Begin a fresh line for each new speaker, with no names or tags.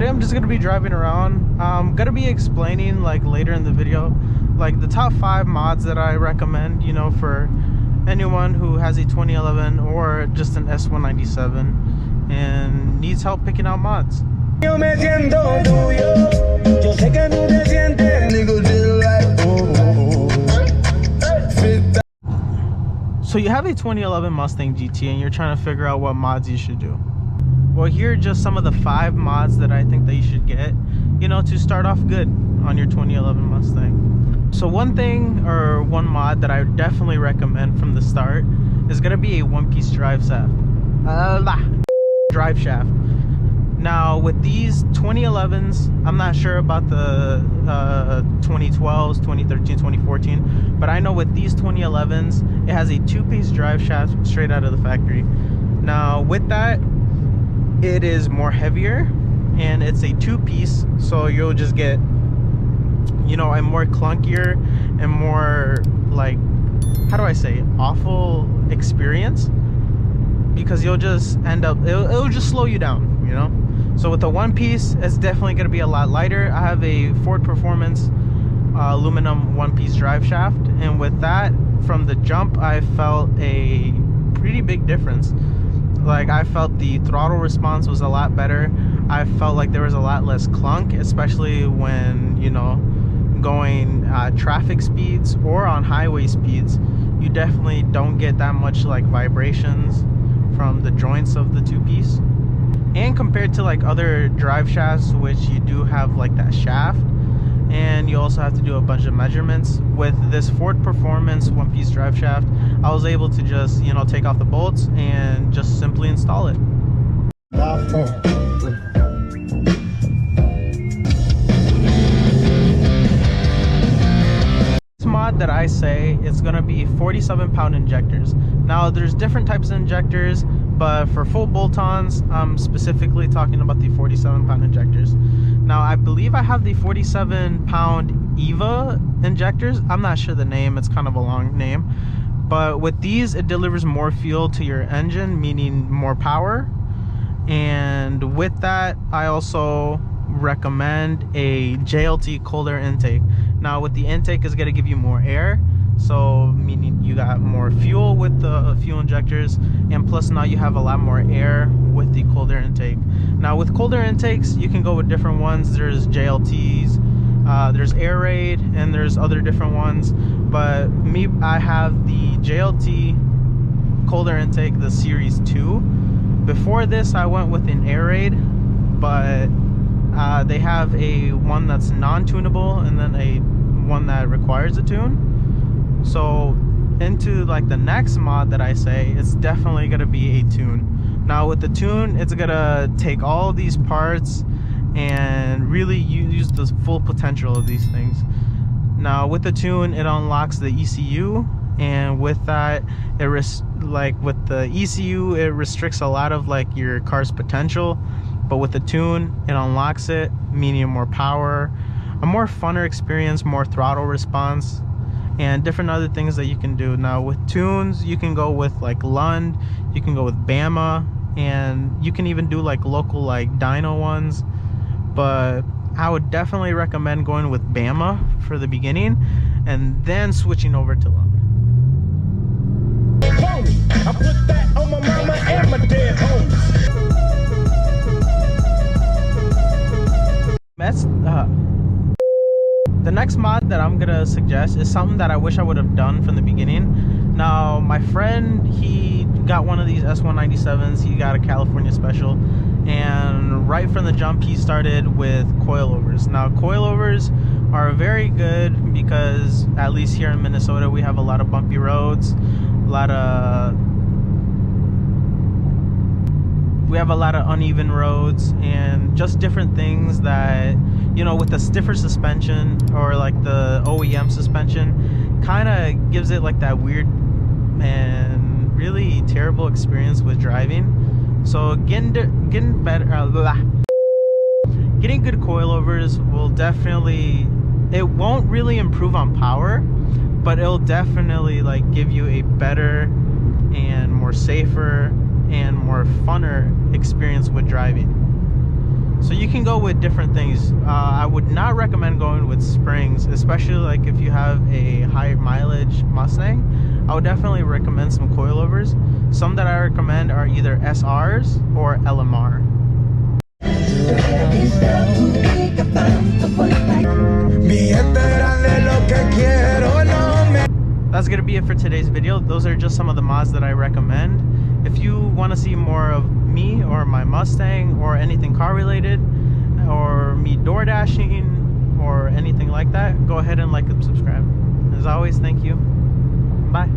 Today I'm just gonna be driving around. I'm gonna be explaining like later in the video like the top 5 mods that I recommend, you know, for anyone who has a 2011 or just an S197 and needs help picking out mods. So you have a 2011 Mustang GT and you're trying to figure out what mods you should do. Well, here are just some of the 5 mods that I think that you should get, you know, to start off good on your 2011 Mustang. So one thing or one mod that I would definitely recommend from the start is going to be a one-piece driveshaft. Now with these 2011s, I'm not sure about the 2012s, 2013, 2014, but I know with these 2011s, it has a 2-piece driveshaft straight out of the factory. Now with that, it is more heavier and it's a 2-piece, so you'll just get, you know, a more clunkier and more, like, how do I say, awful experience, because you'll just end up, it'll just slow you down, you know. So with the 1-piece, it's definitely going to be a lot lighter. I have a Ford Performance aluminum 1-piece driveshaft, and with that, from the jump, I felt a pretty big difference. Like, I felt the throttle response was a lot better. I felt like there was a lot less clunk, especially when, you know, going traffic speeds or on highway speeds. You definitely don't get that much like vibrations from the joints of the 2-piece. And compared to like other drive shafts, which you do have like that shaft, and you also have to do a bunch of measurements, with this Ford Performance 1-piece drive shaft, I was able to just, you know, take off the bolts and just simply install it. This mod that I say is going to be 47-pound injectors. Now there's different types of injectors, but for full bolt-ons, I'm specifically talking about the 47-pound injectors. Now I believe I have the 47-pound EVA injectors. I'm not sure the name, it's kind of a long name, but with these it delivers more fuel to your engine, meaning more power. And with that, I also recommend a JLT cold air intake. Now with the intake is going to give you more air, so meaning you got more fuel with the fuel injectors, and plus now you have a lot more air with the cold air intake. Now with cold air intakes, you can go with different ones. There's JLTs, there's air raid, and there's other different ones, but me, I have the JLT cold air intake, the series 2. Before this I went with an air raid, but they have a one that's non-tunable and then a one that requires a tune. So into like the next mod that I say, it's definitely going to be a tune. Now with the tune, it's going to take all these parts and really use the full potential of these things. Now with the tune, it unlocks the ECU, and with that, with the ECU, it restricts a lot of like your car's potential, but with the tune, it unlocks it, meaning more power, a more funner experience, more throttle response, and different other things that you can do. Now with tunes, you can go with like Lund, you can go with Bama, and you can even do like local like dyno ones, but I would definitely recommend going with Bama for the beginning and then switching over to Lund. I put that on my mama and my dead homies. The next mod that I'm gonna suggest is something that I wish I would have done from the beginning. Now my friend, he got one of these S197s, he got a California special, and right from the jump he started with coilovers. Now coilovers are very good because at least here in Minnesota we have a lot of bumpy roads, we have a lot of uneven roads, and just different things that, you know, with the stiffer suspension or like the OEM suspension, kind of gives it like that weird and really terrible experience with driving. So getting good coilovers will definitely, it won't really improve on power, but it'll definitely like give you a better and more safer and more funner experience with driving. So you can go with different things. I would not recommend going with springs, especially like if you have a high mileage Mustang. I would definitely recommend some coilovers. Some that I recommend are either SRs or LMR. That's gonna be it for today's video. Those are just some of the mods that I recommend. If you want to see more of me or my Mustang or anything car related, or me door dashing or anything like that, go ahead and like and subscribe. As always, thank you. Bye.